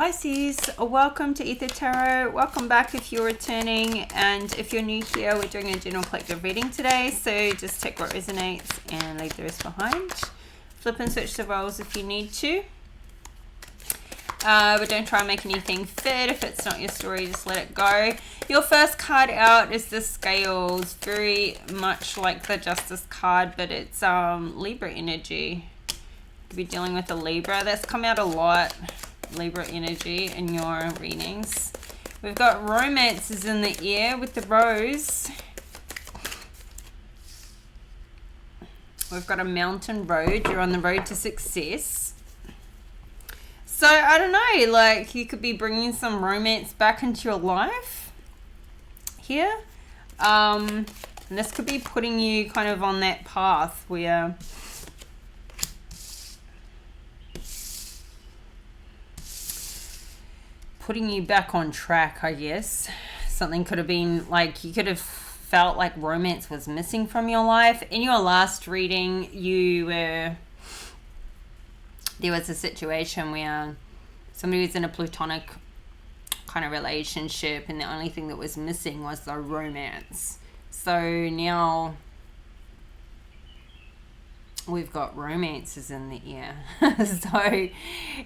Pisces, welcome to Ether Tarot. Welcome back if you're returning, and if you're new here, we're doing a general collective reading today, so just take what resonates and leave the rest behind. Flip and switch the roles if you need to, but don't try and make anything fit. If it's not your story, just let it go. Your first card out is the Scales, very much like the Justice card, but it's Libra energy. You could be dealing with a Libra. That's come out a lot. Libra energy in your readings. We've got romances in the air with the Rose. We've got a mountain road. You're on the road to success. So I don't know, like you could be bringing some romance back into your life here. And this could be putting you kind of on that path where putting you back on track, I guess. Something could have been like, you could have felt like romance was missing from your life. In your last reading, there was a situation where somebody was in a platonic kind of relationship and the only thing that was missing was the romance. So now we've got romances in the air. So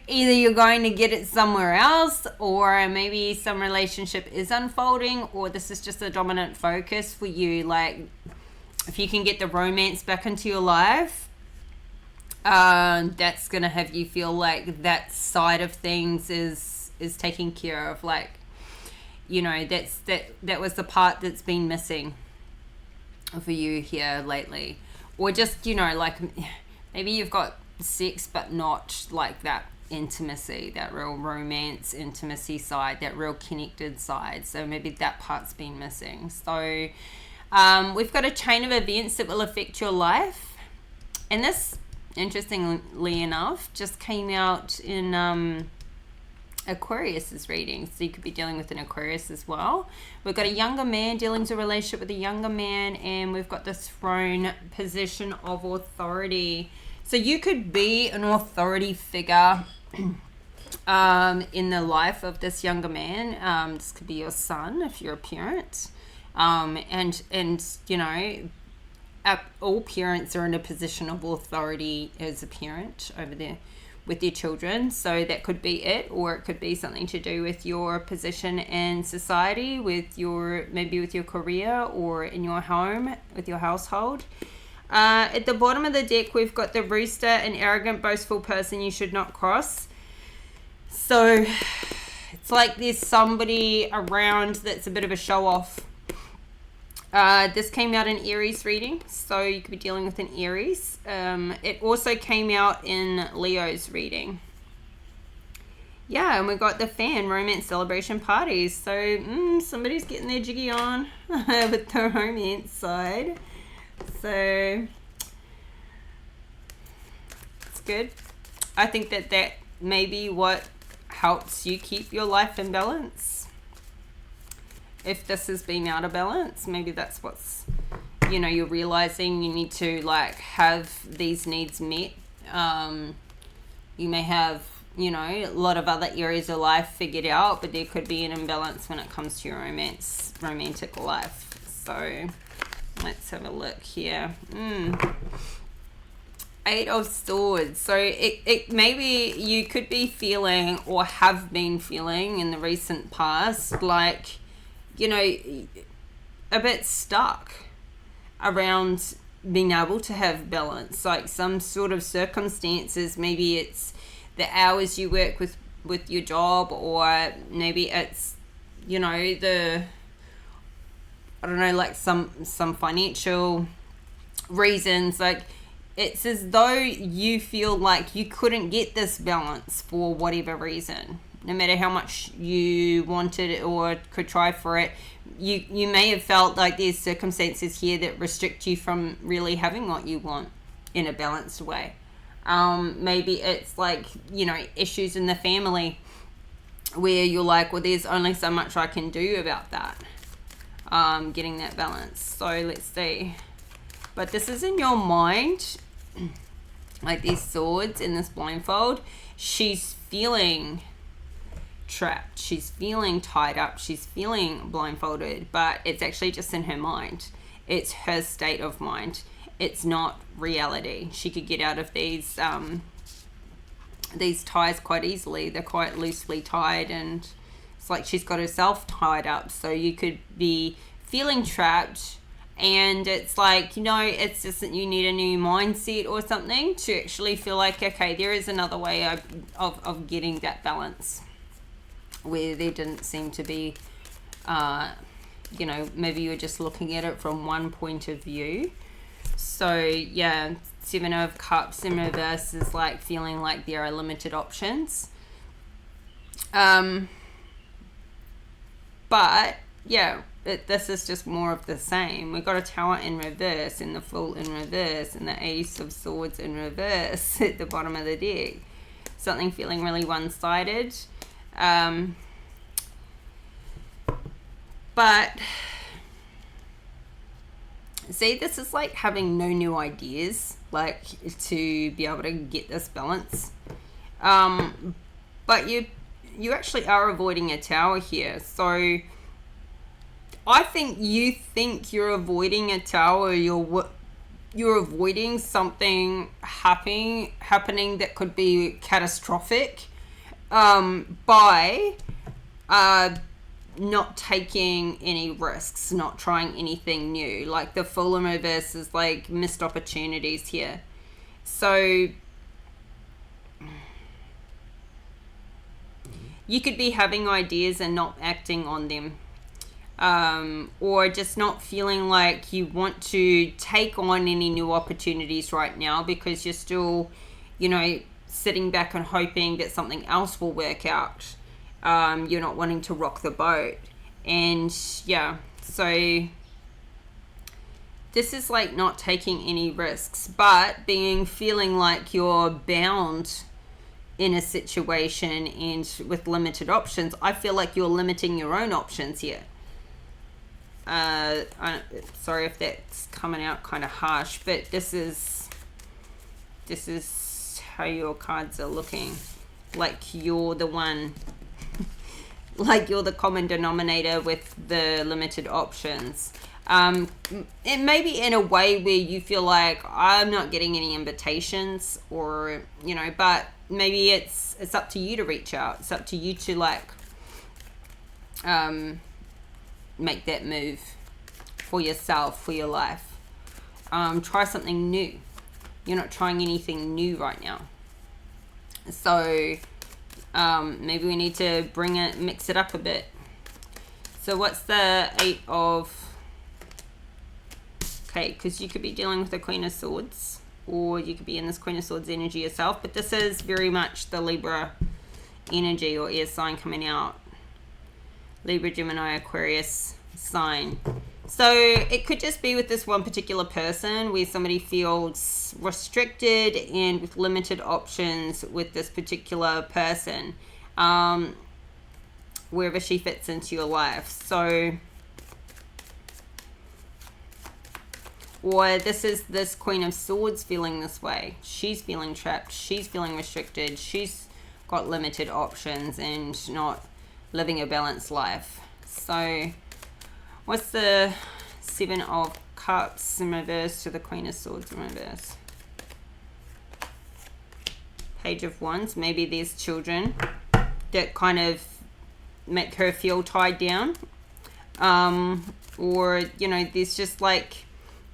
either you're going to get it somewhere else, or maybe some relationship is unfolding, or this is just a dominant focus for you. Like if you can get the romance back into your life, that's gonna have you feel like that side of things is taken care of. Like, you know, that was the part that's been missing for you here lately. Or just, you know, like maybe you've got sex but not like that intimacy, that real romance intimacy side, that real connected side. So maybe that part's been missing. So we've got a chain of events that will affect your life. And this, interestingly enough, just came out in Aquarius's reading. So you could be dealing with an Aquarius as well. We've got a younger man dealing with a relationship with a younger man, and we've got this throne position of authority. So you could be an authority figure in the life of this younger man. This could be your son if you're a parent. And you know, all parents are in a position of authority as a parent over there with your children. So that could be it, or it could be something to do with your position in society, with your, maybe with your career, or in your home, with your household. At the bottom of the deck, we've got the Rooster, an arrogant, boastful person you should not cross. So it's like there's somebody around that's a bit of a show-off. This came out in Aries reading, so you could be dealing with an Aries. It also came out in Leo's reading. Yeah, and we got the Fan, romance celebration parties. So somebody's getting their jiggy on with the romance side. So it's good. I think that may be what helps you keep your life in balance. If this has been out of balance, maybe that's what's, you know, you're realizing you need to like have these needs met. You may have, you know, a lot of other areas of life figured out, but there could be an imbalance when it comes to your romantic life. So let's have a look here. 8 of Swords. So it maybe you could be feeling, or have been feeling in the recent past, like, you know, a bit stuck around being able to have balance, like some sort of circumstances. Maybe it's the hours you work with your job, or maybe it's, you know, I don't know, like some financial reasons. Like it's as though you feel like you couldn't get this balance for whatever reason. No matter how much you wanted it or could try for it, you may have felt like there's circumstances here that restrict you from really having what you want in a balanced way. Maybe it's like, you know, issues in the family where you're like, well, there's only so much I can do about that. Getting that balance. So let's see. But this is in your mind. Like these swords in this blindfold. She's feeling trapped. She's feeling tied up. She's feeling blindfolded, but it's actually just in her mind. It's her state of mind. It's not reality. She could get out of these ties quite easily. They're quite loosely tied, and it's like she's got herself tied up. So you could be feeling trapped, and it's like, you know, it's just that you need a new mindset or something to actually feel like, okay, there is another way of getting that balance, where there didn't seem to be, you know, maybe you're just looking at it from one point of view. So yeah, 7 of Cups in reverse is like feeling like there are limited options. But yeah, this is just more of the same. We've got a Tower in reverse, and the Fool in reverse, and the Ace of Swords in reverse at the bottom of the deck. Something feeling really one-sided. But see, this is like having no new ideas, like, to be able to get this balance. But you actually are avoiding a Tower here. So I think you're avoiding a Tower. You're avoiding something happening that could be catastrophic, by not taking any risks, not trying anything new. Like the Fool in reverse is like missed opportunities here. So you could be having ideas and not acting on them, or just not feeling like you want to take on any new opportunities right now, because you're still, you know, sitting back and hoping that something else will work out. You're not wanting to rock the boat. And yeah, so this is like not taking any risks, but feeling like you're bound in a situation and with limited options. I feel like you're limiting your own options here. Sorry if that's coming out kind of harsh, but this is how your cards are looking. Like you're the one, like you're the common denominator with the limited options. It may be in a way where you feel like, I'm not getting any invitations, or, you know, but maybe it's up to you to reach out. It's up to you to like make that move for yourself, for your life. Try something new. You're not trying anything new right now. So maybe we need to mix it up a bit. So what's the 8 of... Okay, because you could be dealing with the Queen of Swords, or you could be in this Queen of Swords energy yourself, but this is very much the Libra energy or air sign coming out. Libra, Gemini, Aquarius sign. So it could just be with this one particular person where somebody feels restricted and with limited options with this particular person, wherever she fits into your life. So, or this is this Queen of Swords feeling this way. She's feeling trapped. She's feeling restricted. She's got limited options and not living a balanced life. So what's the 7 of Cups in reverse to the Queen of Swords in reverse? Page of Wands. Maybe there's children that kind of make her feel tied down. Or, you know, there's just like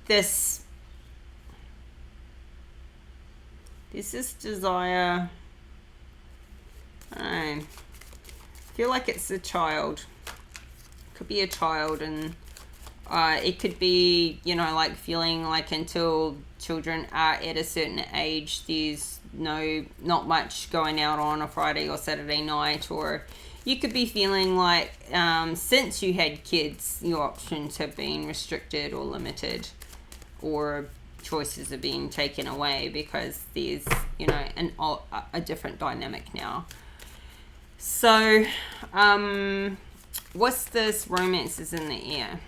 this desire. I feel like it's a child. Could be a child, and it could be, you know, like feeling like until children are at a certain age, there's not much going out on a Friday or Saturday night. Or you could be feeling like since you had kids, your options have been restricted or limited, or choices are being taken away because there's, you know, a different dynamic now. So what's this? Romance is in the air.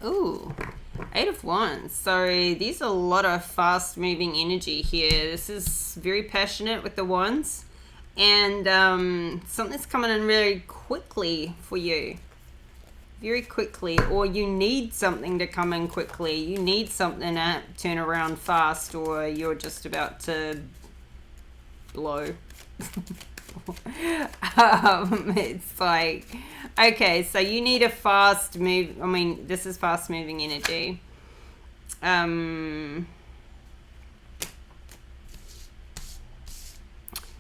Ooh, 8 of Wands. So there's a lot of fast moving energy here. This is very passionate with the Wands, And something's coming in very quickly for you. Very quickly. Or you need something to come in quickly. You need something to turn around fast, or you're just about to blow. It's like, okay, so you need a fast move. I mean, this is fast moving energy.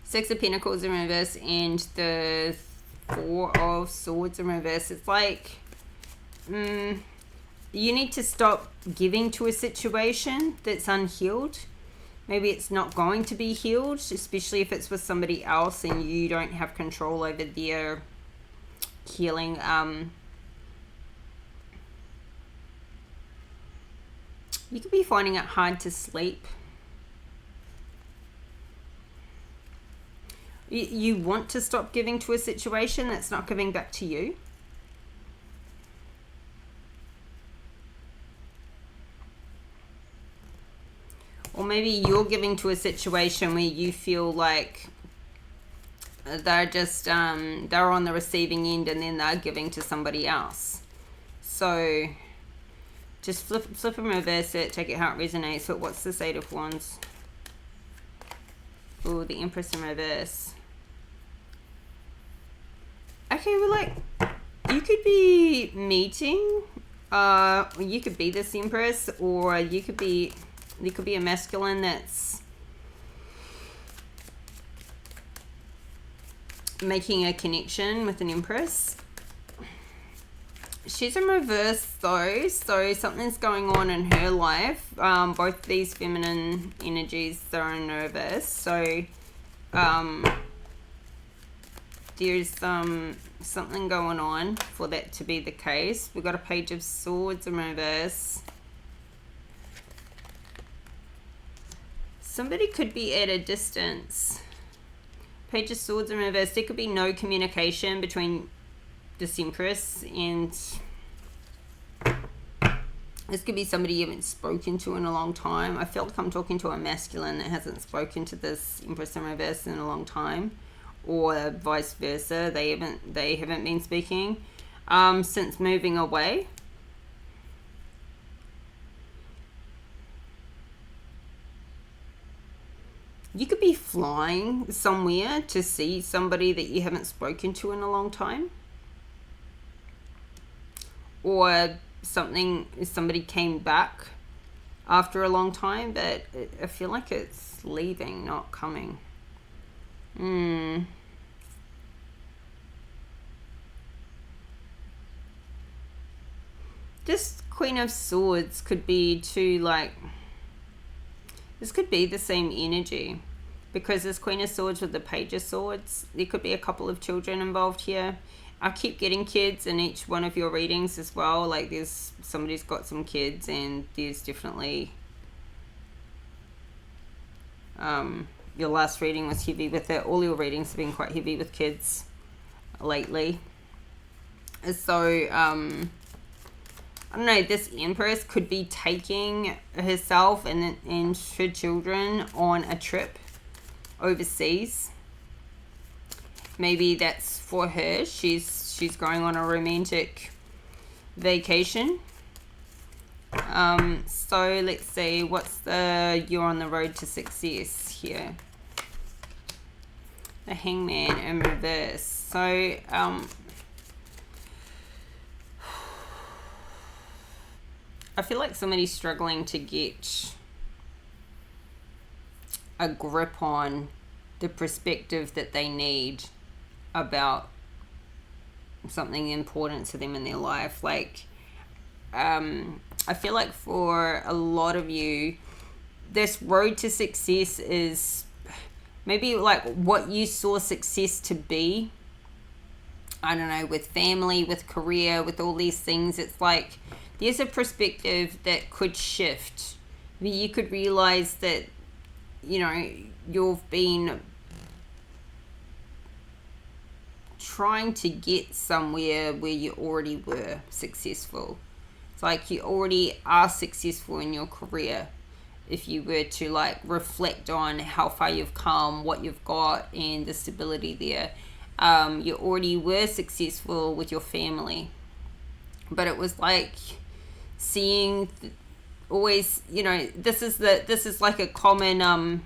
Six of Pentacles in reverse and the Four of Swords in reverse. It's like, you need to stop giving to a situation that's unhealed. Maybe it's not going to be healed, especially if it's with somebody else and you don't have control over their healing. You could be finding it hard to sleep. You want to stop giving to a situation that's not giving back to you. Or maybe you're giving to a situation where you feel like they're just, they're on the receiving end and then they're giving to somebody else. So just flip and reverse it, take it how it resonates. So what's this Eight of Wands? Oh, the Empress in reverse. Okay, well, like, you could be meeting, you could be this Empress, or you could be, there could be a masculine that's making a connection with an Empress. She's in reverse though, so something's going on in her life. Both these feminine energies are in reverse, so there's something going on for that to be the case. We've got a Page of Swords in reverse. Somebody could be at a distance. Page of Swords in reverse. There could be no communication between this Empress and this could be somebody you haven't spoken to in a long time. I feel like I'm talking to a masculine that hasn't spoken to this Empress in reverse in a long time, or vice versa. They haven't been speaking since moving away. You could be flying somewhere to see somebody that you haven't spoken to in a long time. Or somebody came back after a long time, but I feel like it's leaving, not coming. This Queen of Swords could be too, like, this could be the same energy, because this Queen of Swords with the Page of Swords, there could be a couple of children involved here. I keep getting kids in each one of your readings as well. Like, there's somebody's got some kids, and there's definitely your last reading was heavy with it. All your readings have been quite heavy with kids lately. So I don't know, this Empress could be taking herself and her children on a trip overseas. Maybe that's for her. She's going on a romantic vacation. So let's see, what's the you're on the road to success here? The Hangman in reverse. So I feel like somebody's struggling to get a grip on the perspective that they need about something important to them in their life. Like, I feel like for a lot of you, this road to success is maybe like what you saw success to be. I don't know, with family, with career, with all these things. It's like there's a perspective that could shift. You could realize that, you know, you've been trying to get somewhere where you already were successful. It's like you already are successful in your career. if you were to like reflect on how far you've come, what you've got, and the stability there. You already were successful with your family, but it was like seeing always, you know, this is like a common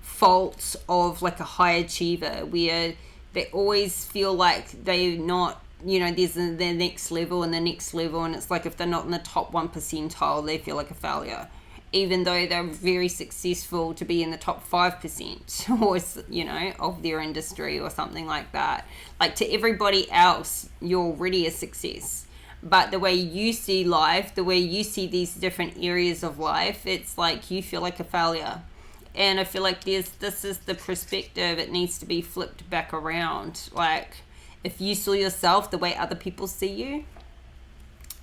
fault of like a high achiever, where they always feel like they're not, you know, there's the next level and the next level, and it's like if they're not in the top 1 percentile, they feel like a failure, even though they're very successful to be in the top 5% or, you know, of their industry or something like that. Like, to everybody else, you're already a success. But the way you see life, the way you see these different areas of life, it's like you feel like a failure. And I feel like this is the perspective. It needs to be flipped back around. Like, if you saw yourself the way other people see you,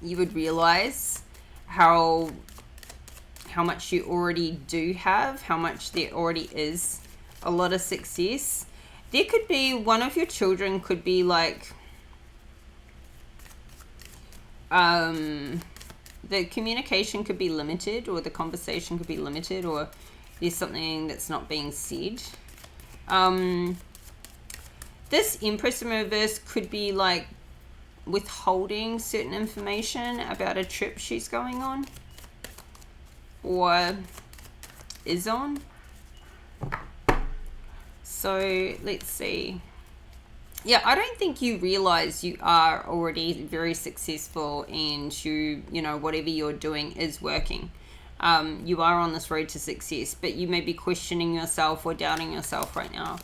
you would realize how much you already do have, how much there already is a lot of success. There could be one of your children could be like, the communication could be limited, or the conversation could be limited, or there's something that's not being said. This Empress in reverse could be like withholding certain information about a trip she's going on or is on. So let's see. Yeah, I don't think you realize you are already very successful, and you know, whatever you're doing is working. You are on this road to success, but you may be questioning yourself or doubting yourself right now.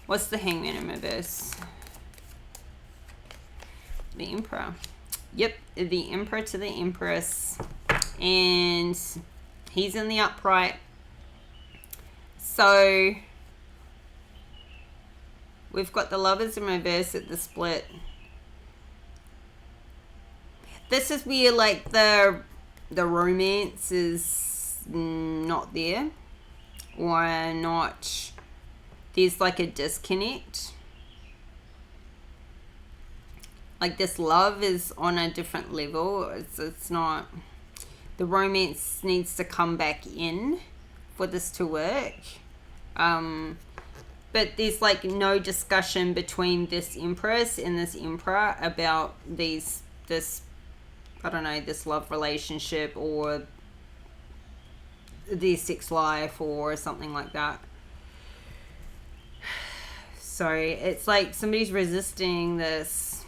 What's the Hangman in reverse? The Emperor. Yep, the Emperor to the Empress. And he's in the upright. So we've got the Lovers in reverse at the split. This is where like the romance is not there, or not, there's like a disconnect. Like, this love is on a different level. It's not, the romance needs to come back in for this to work. But there's like no discussion between this Empress and this Emperor about this I don't know, this love relationship or their sex life or something like that. So it's like somebody's resisting this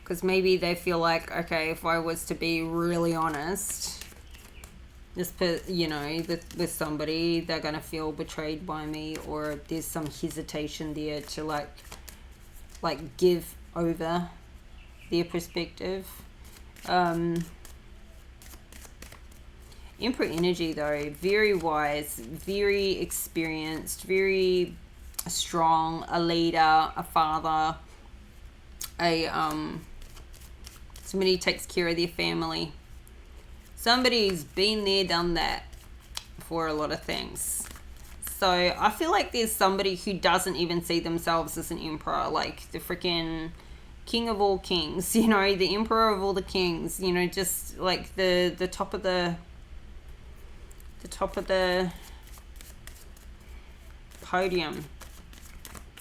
because maybe they feel like, okay, if I was to be really honest, you know, with somebody, they're gonna feel betrayed by me, or there's some hesitation there to like give over their perspective. Emperor energy though, very wise, very experienced, very strong, a leader, a father, somebody who takes care of their family. Somebody's been there, done that for a lot of things. So I feel like there's somebody who doesn't even see themselves as an emperor, like the freaking king of all kings, you know, the emperor of all the kings, you know, just like the top of the podium.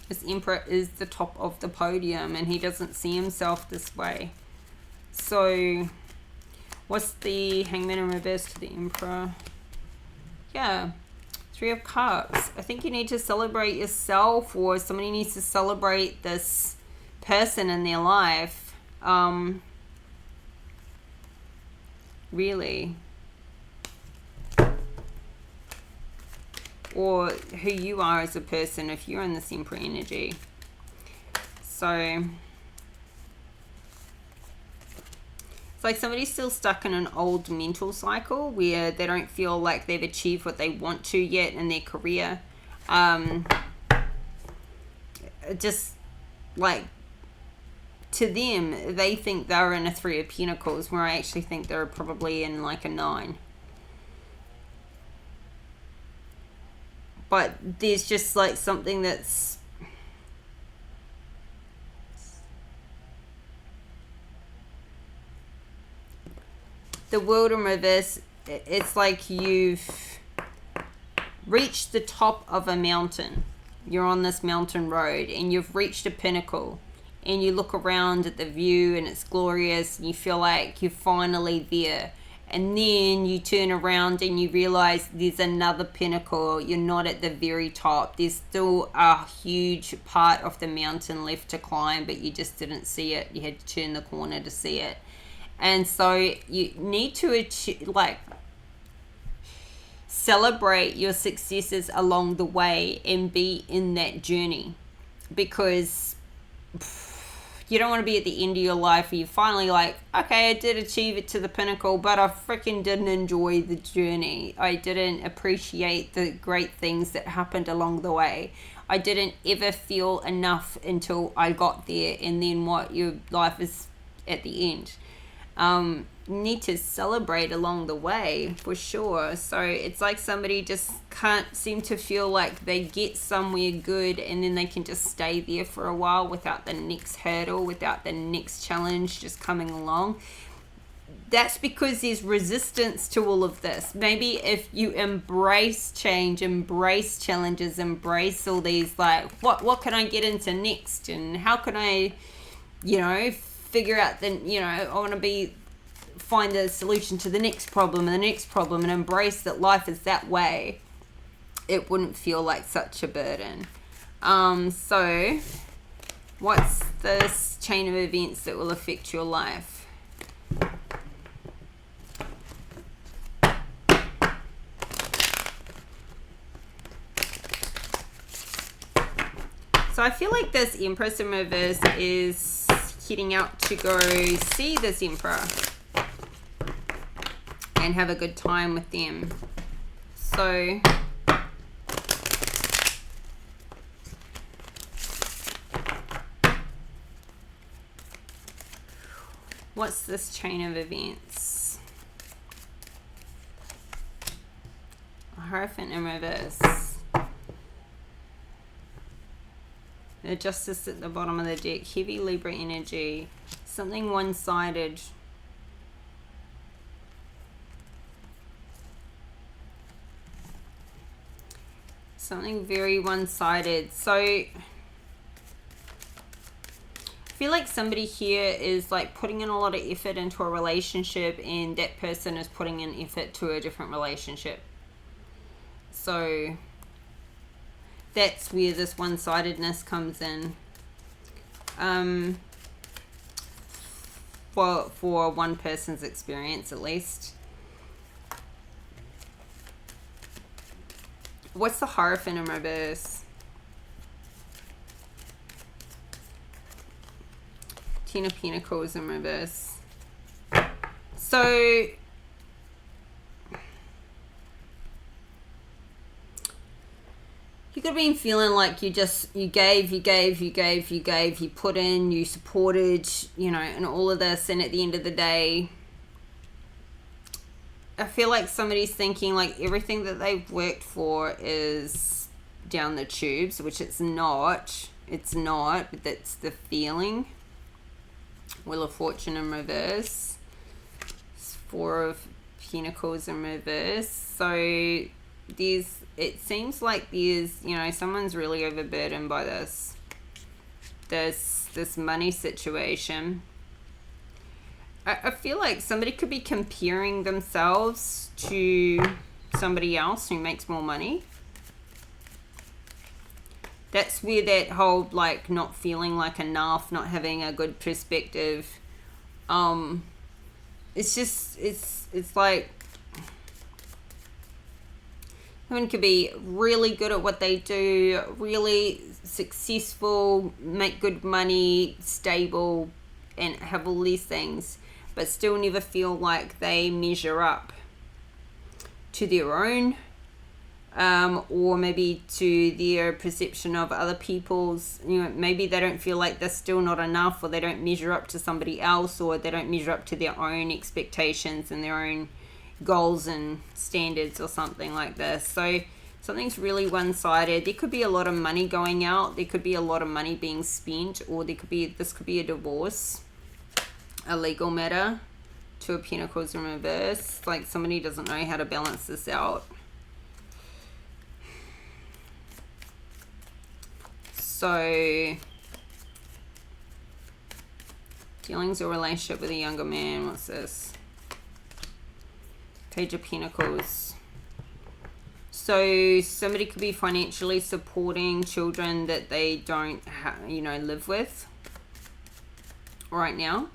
This emperor is the top of the podium, and he doesn't see himself this way. So what's the Hangman in reverse to the Emperor? Yeah, 3 of Cups. I think you need to celebrate yourself, or somebody needs to celebrate this person in their life. Really. Or who you are as a person if you're in this Emperor energy. So it's like somebody's still stuck in an old mental cycle where they don't feel like they've achieved what they want to yet in their career. Just like, to them, they think they're in a 3 of Pentacles, where I actually think they're probably in like a 9. But there's just like something that's the World in reverse it's like you've reached the top of a mountain. You're on this mountain road and you've reached a pinnacle, and you look around at the view and it's glorious and you feel like you're finally there. And then you turn around and you realize there's another pinnacle. You're not at the very top. There's still a huge part of the mountain left to climb, but you just didn't see it. You had to turn the corner to see it. And so you need to achieve, like, celebrate your successes along the way and be in that journey, because you don't want to be at the end of your life where you're finally like, okay, I did achieve it to the pinnacle, but I freaking didn't enjoy the journey. I didn't appreciate the great things that happened along the way. I didn't ever feel enough until I got there, and then what your life is at the end. You need to celebrate along the way for sure. So it's like somebody just can't seem to feel like they get somewhere good and then they can just stay there for a while without the next hurdle, without the next challenge just coming along. That's because there's resistance to all of this. Maybe if you embrace change, embrace challenges, embrace all these, like, what can I get into next, and how can I, figure out I want to find a solution to the next problem and the next problem, and embrace that life is that way, it wouldn't feel like such a burden. So what's this chain of events that will affect your life? So I feel like this Empress in reverse is heading out to go see this Emperor and have a good time with them. So what's this chain of events? Hierophant in reverse. The Justice at the bottom of the deck. Heavy Libra energy. Something one-sided. Something very one-sided. So I feel like somebody here is like putting in a lot of effort into a relationship, and that person is putting in effort to a different relationship. So that's where this one-sidedness comes in. For one person's experience at least. What's the Hierophant in reverse? Ten of Pentacles in reverse. So you could have been feeling like you gave, you put in, you supported, and all of this, and at the end of the day, I feel like somebody's thinking like everything that they've worked for is down the tubes, which it's not, but that's the feeling. Wheel of Fortune in reverse. Four of Pentacles in reverse. So it seems like there's, someone's really overburdened by this money situation. I feel like somebody could be comparing themselves to somebody else who makes more money. That's where that whole, like, not feeling like enough, not having a good perspective. It's like someone could be really good at what they do, really successful, make good money, stable, and have all these things, but still never feel like they measure up to their own, or maybe to their perception of other people's. Maybe they don't feel like they're still not enough, or they don't measure up to somebody else, or they don't measure up to their own expectations and their own goals and standards or something like this. So something's really one-sided. There could be a lot of money going out, there could be a lot of money being spent, or this could be a divorce, a legal matter. Two of Pentacles in reverse. Like somebody doesn't know how to balance this out. So, dealings or relationship with a younger man. What's this? Page of Pentacles. So somebody could be financially supporting children that they don't, live with right now.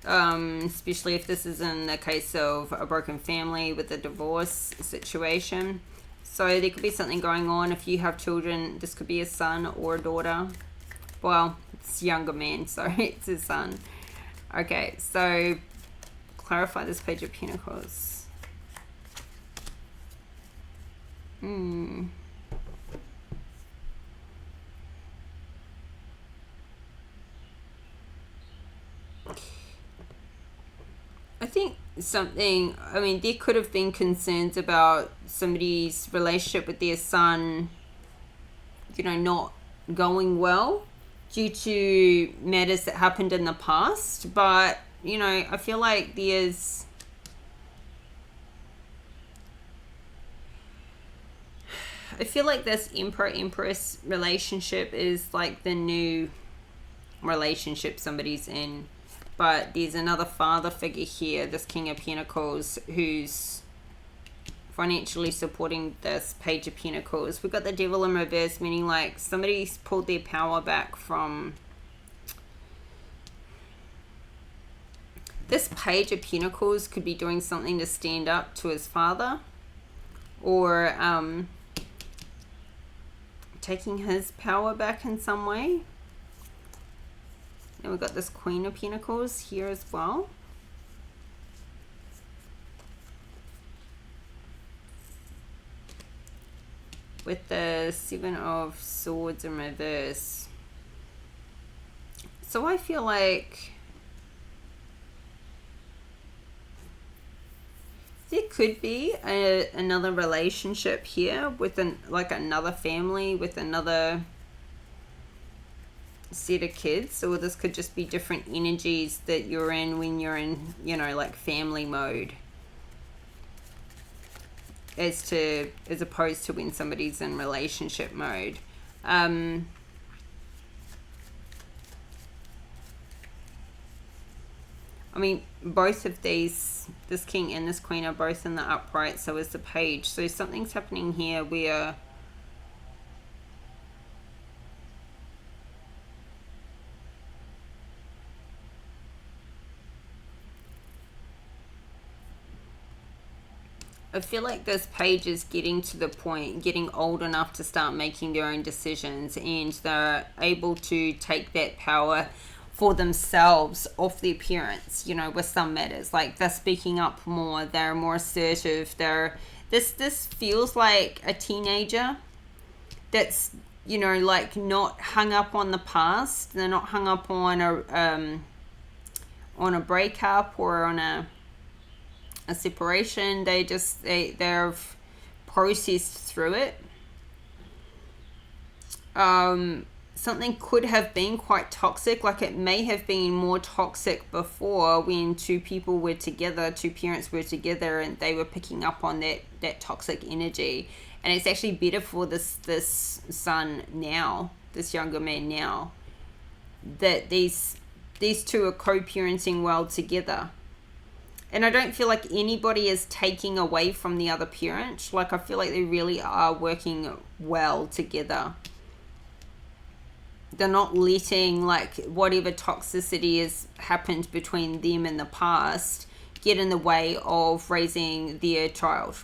Especially if this is in the case of a broken family with a divorce situation. So there could be something going on. If you have children, this could be a son or a daughter. Well, it's a younger man, so it's his son. Okay, so clarify this Page of Pentacles. I think something, there could have been concerns about somebody's relationship with their son, not going well due to matters that happened in the past. But, I feel like this Emperor-Empress relationship is like the new relationship somebody's in. But there's another father figure here, this King of Pentacles, who's financially supporting this Page of Pentacles. We've got the Devil in reverse, meaning like somebody's pulled their power back from... This Page of Pentacles could be doing something to stand up to his father, or taking his power back in some way. And we've got this Queen of Pentacles here as well. With the Seven of Swords in reverse. So I feel like there could be another relationship here with another family, with another set of kids, or this could just be different energies that you're in when you're in, like family mode, as opposed to when somebody's in relationship mode. Both of these, this King and this Queen, are both in the upright, so is the Page. So something's happening here where I feel like this Page is getting to the point, getting old enough to start making their own decisions, and they're able to take that power for themselves off their parents, with some matters. Like, they're speaking up more, they're more assertive, this feels like a teenager that's, like not hung up on the past. They're not hung up on a breakup or on a separation. They've processed through it. Something could have been quite toxic, like it may have been more toxic before when two people were together, two parents were together, and they were picking up on that toxic energy. And it's actually better for this son now, this younger man now, that these two are co-parenting well together. And I don't feel like anybody is taking away from the other parent. Like, I feel like they really are working well together. They're not letting, like, whatever toxicity has happened between them in the past get in the way of raising their child.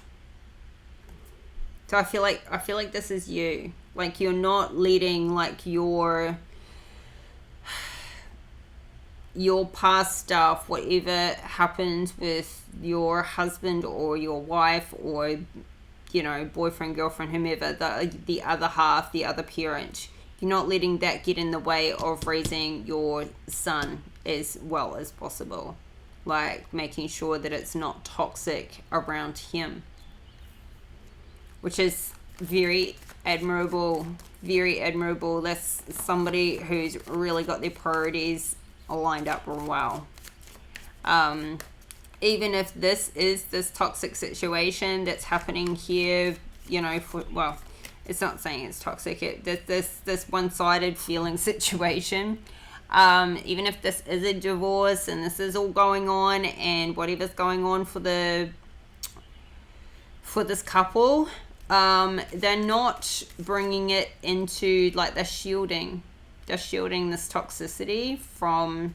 So I feel like this is you. Like, you're not letting, like, your past stuff, whatever happened with your husband or your wife or, boyfriend, girlfriend, whomever, the other half, the other parent, you're not letting that get in the way of raising your son as well as possible. Like, making sure that it's not toxic around him, which is very admirable, very admirable. That's somebody who's really got their priorities lined up well. Even if this is this toxic situation that's happening here, you know, well, it's not saying it's toxic, this one-sided feeling situation, even if this is a divorce and this is all going on, and whatever's going on for this couple, they're not bringing it into, like, they're shielding this toxicity from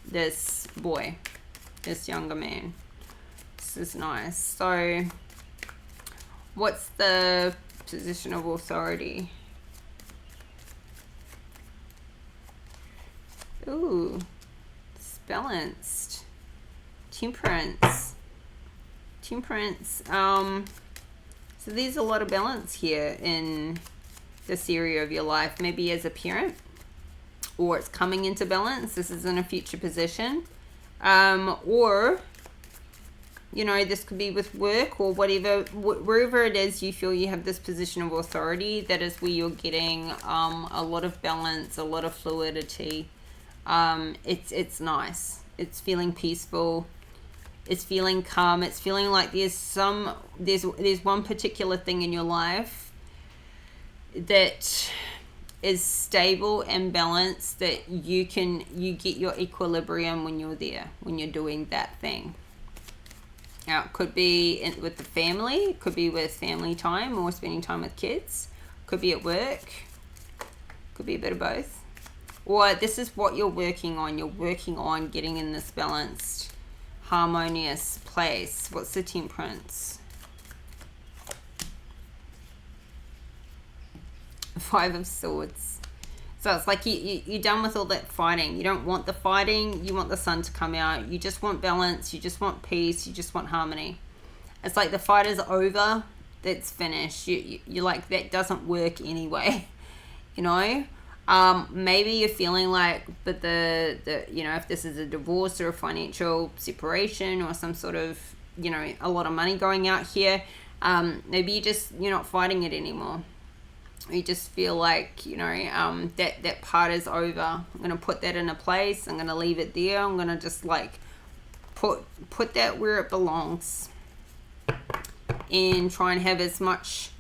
this boy, this younger man. This is nice. So what's the position of authority? Ooh, it's balanced. Temperance. So there's a lot of balance here in this area of your life. Maybe as a parent, or it's coming into balance. This is in a future position. Or, you know, this could be with work or whatever, wherever it is you feel you have this position of authority, that is where you're getting a lot of balance, a lot of fluidity. It's nice. It's feeling peaceful. It's feeling calm. It's feeling like there's one particular thing in your life that is stable and balanced, that you get your equilibrium when you're there, when you're doing that thing. Now, it could be with the family, it could be with family time or spending time with kids, could be at work, could be a bit of both. Or this is what you're working on. You're working on getting in this balanced, harmonious place. What's the Temperance? 5 of Swords. So it's like you're done with all that fighting. You don't want the fighting. You want the sun to come out. You just want balance. You just want peace. You just want harmony. It's like the fight is over. That's finished. You're like, that doesn't work anyway. You know? Maybe you're feeling like, but the you know, if this is a divorce or a financial separation or some sort of, you know, a lot of money going out here, maybe you're not fighting it anymore. You just feel like, you know, that part is over. I'm going to put that in a place. I'm going to leave it there. I'm going to just like put that where it belongs and try and have as much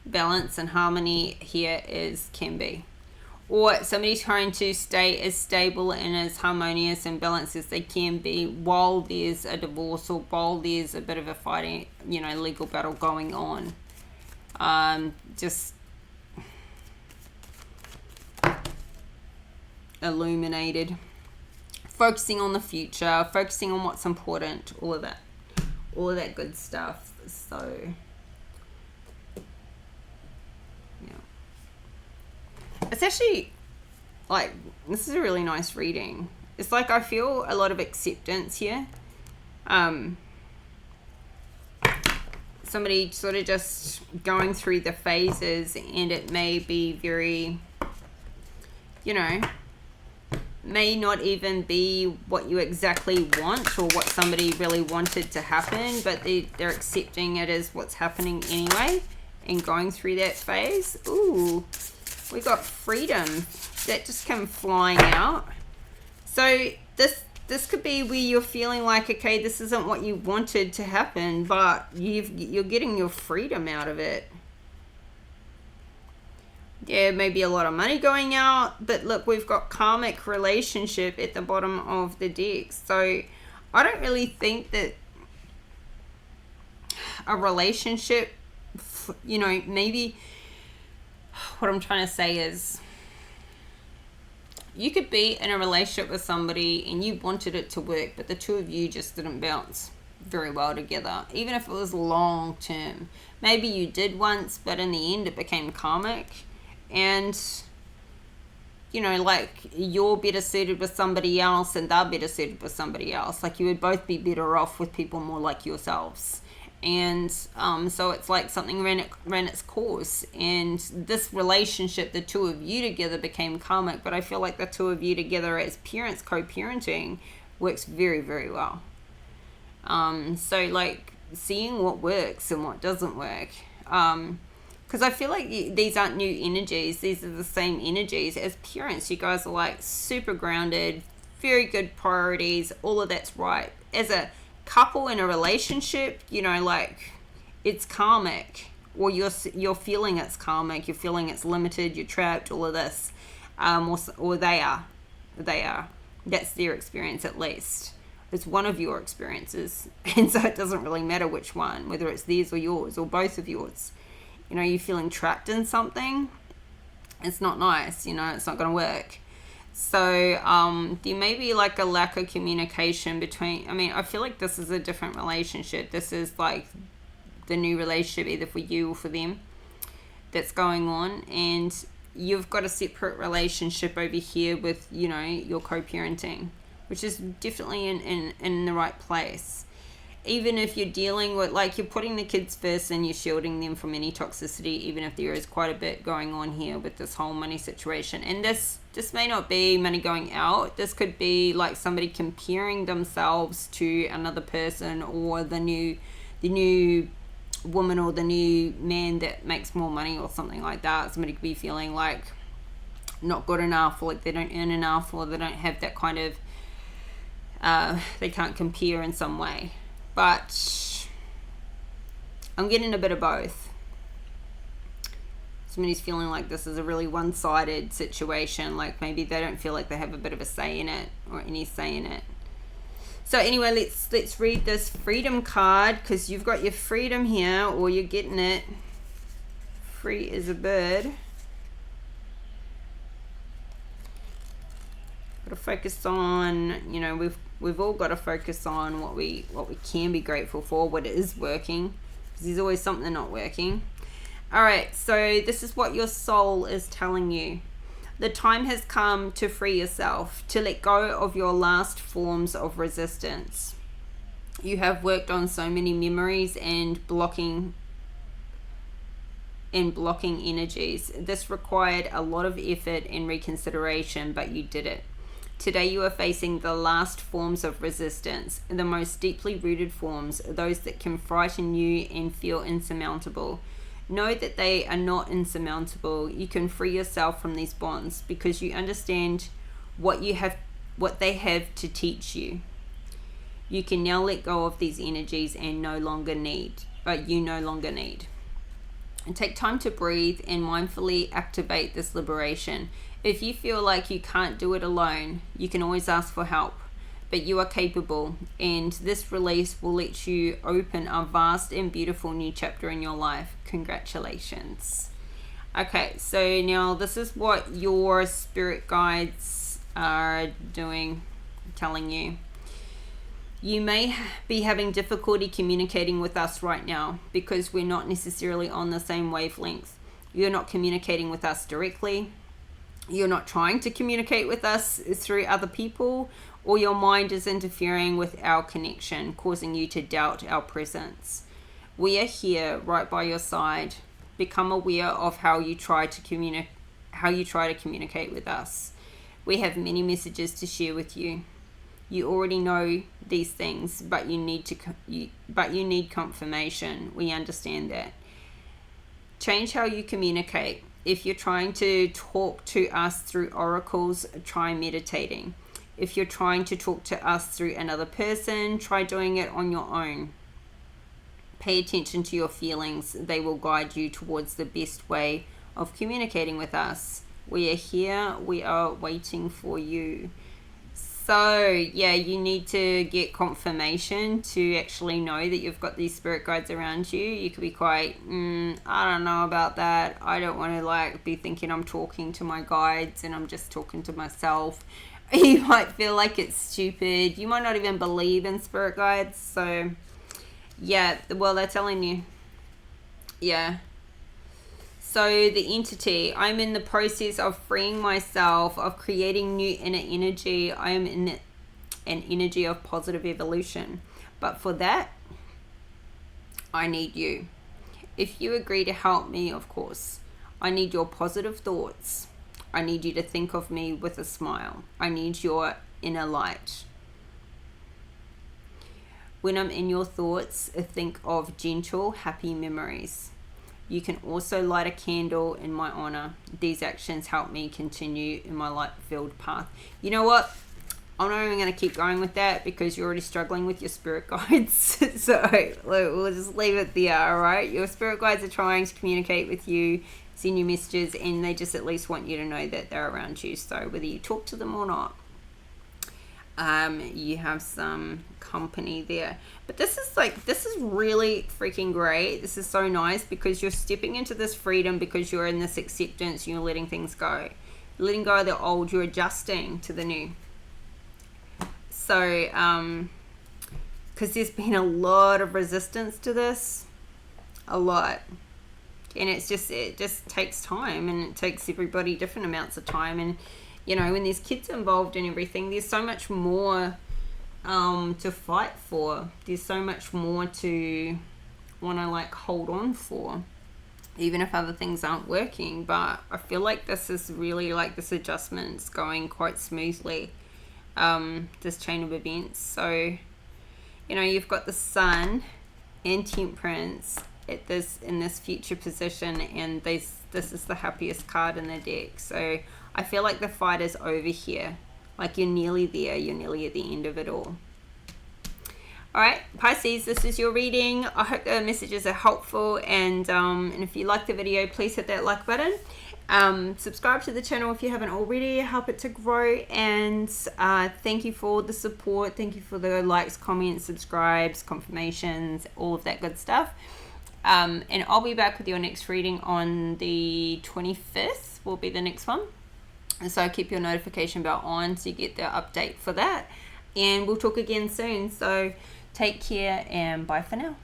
balance and harmony here as can be. Or somebody's trying to stay as stable and as harmonious and balanced as they can be while there's a divorce or while there's a bit of a fighting, you know, legal battle going on. Just illuminated. Focusing on the future, focusing on what's important, all of that good stuff. So it's actually like, this is a really nice reading. It's like I feel a lot of acceptance here. Somebody sort of just going through the phases, and it may be very, you know, may not even be what you exactly want or what somebody really wanted to happen, but they're accepting it as what's happening anyway and going through that phase. Ooh, we got freedom. That just came flying out. So this could be where you're feeling like, okay, this isn't what you wanted to happen, but you're getting your freedom out of it. There may be a lot of money going out, but look, we've got karmic relationship at the bottom of the deck. So I don't really think that a relationship, you know, maybe what I'm trying to say is, you could be in a relationship with somebody and you wanted it to work, but the two of you just didn't bounce very well together, even if it was long term. Maybe you did once, but in the end it became karmic. And, you know, like, you're better suited with somebody else and they're better suited with somebody else. Like, you would both be better off with people more like yourselves. And so it's like something ran its course. And this relationship, the two of you together, became karmic. But I feel like the two of you together as parents, co-parenting, works very, very well. So, like, seeing what works and what doesn't work. Because I feel like these aren't new energies. These are the same energies. As parents, you guys are like super grounded, very good priorities. All of that's right. as a couple in a relationship, you know, like it's karmic, or you're feeling it's karmic, you're feeling it's limited, you're trapped, all of this, or they are. That's their experience, at least. It's one of your experiences, and so it doesn't really matter which one, whether it's theirs or yours or both of yours. You know, you're feeling trapped in something. It's not nice. You know, it's not going to work. So there may be like a lack of communication between. I mean, I feel like this is a different relationship. This is like the new relationship, either for you or for them, that's going on, and you've got a separate relationship over here with, you know, your co-parenting, which is definitely in the right place. Even if you're dealing with, like, you're putting the kids first and you're shielding them from any toxicity, even if there is quite a bit going on here with this whole money situation. And this may not be money going out. This could be like somebody comparing themselves to another person, or the new woman or the new man that makes more money or something like that. Somebody could be feeling like not good enough, or like they don't earn enough, or they don't have that kind of they can't compare in some way. But I'm getting a bit of both. Somebody's feeling like this is a really one-sided situation, like maybe they don't feel like they have a bit of a say in it, or any say in it. So anyway, let's read this freedom card, because you've got your freedom here, or you're getting it. Free as a bird. Got to focus on, you know, we've all got to focus on what we can be grateful for, what is working, because there's always something not working. All right, so this is what your soul is telling you. The time has come to free yourself, to let go of your last forms of resistance. You have worked on so many memories and blocking energies. This required a lot of effort and reconsideration, but you did it. Today you are facing the last forms of resistance, the most deeply rooted forms, those that can frighten you and feel insurmountable. Know that they are not insurmountable. You can free yourself from these bonds because you understand what they have to teach you. You can now let go of these energies and you no longer need. And take time to breathe and mindfully activate this liberation. If you feel like you can't do it alone, you can always ask for help. But you are capable, and this release will let you open a vast and beautiful new chapter in your life. Congratulations. Okay, so now this is what your spirit guides are telling you. You may be having difficulty communicating with us right now because we're not necessarily on the same wavelength. You're not communicating with us directly. You're not trying to communicate with us through other people, or your mind is interfering with our connection, causing you to doubt our presence. We are here right by your side. Become aware of how you try to communicate with us. We have many messages to share with you. You already know these things, but you need confirmation. We understand that. Change how you communicate. If you're trying to talk to us through oracles, try meditating. If you're trying to talk to us through another person, try doing it on your own. Pay attention to your feelings. They will guide you towards the best way of communicating with us. We are here. We are waiting for you. So, yeah, you need to get confirmation to actually know that you've got these spirit guides around you. You could be quite, I don't know about that. I don't want to be thinking I'm talking to my guides and I'm just talking to myself. You might feel like it's stupid. You might not even believe in spirit guides. So, yeah, well, they're telling you. Yeah. So the entity, I'm in the process of freeing myself, of creating new inner energy. I am in an energy of positive evolution. But for that, I need you. If you agree to help me, of course, I need your positive thoughts. I need you to think of me with a smile. I need your inner light. When I'm in your thoughts, think of gentle, happy memories. You can also light a candle in my honor. These actions help me continue in my light-filled path. You know what? I'm not even going to keep going with that because you're already struggling with your spirit guides. So we'll just leave it there, alright? Your spirit guides are trying to communicate with you, send you messages, and they just at least want you to know that they're around you. So whether you talk to them or not, you have some company there. But this is really freaking great. This is so nice because you're stepping into this freedom, because you're in this acceptance, you're letting things go. Letting go of the old, you're adjusting to the new. So, because there's been a lot of resistance to this, a lot. And it just takes time, and it takes everybody different amounts of time. And, you know, when there's kids involved and everything, there's so much more to fight for. There's so much more to want to like hold on for, even if other things aren't working. But I feel like this is really like this adjustment's going quite smoothly, this chain of events. So, you know, you've got the Sun and Temperance at in this future position, and this is the happiest card in the deck. So I feel like the fight is over here. Like you're nearly there. You're nearly at the end of it all. Alright, Pisces, this is your reading. I hope the messages are helpful, and if you like the video, please hit that like button. Subscribe to the channel if you haven't already. Help it to grow, and thank you for the support. Thank you for the likes, comments, subscribes, confirmations, all of that good stuff. And I'll be back with your next reading on the 25th will be the next one. And so keep your notification bell on so you get the update for that. And we'll talk again soon. So take care and bye for now.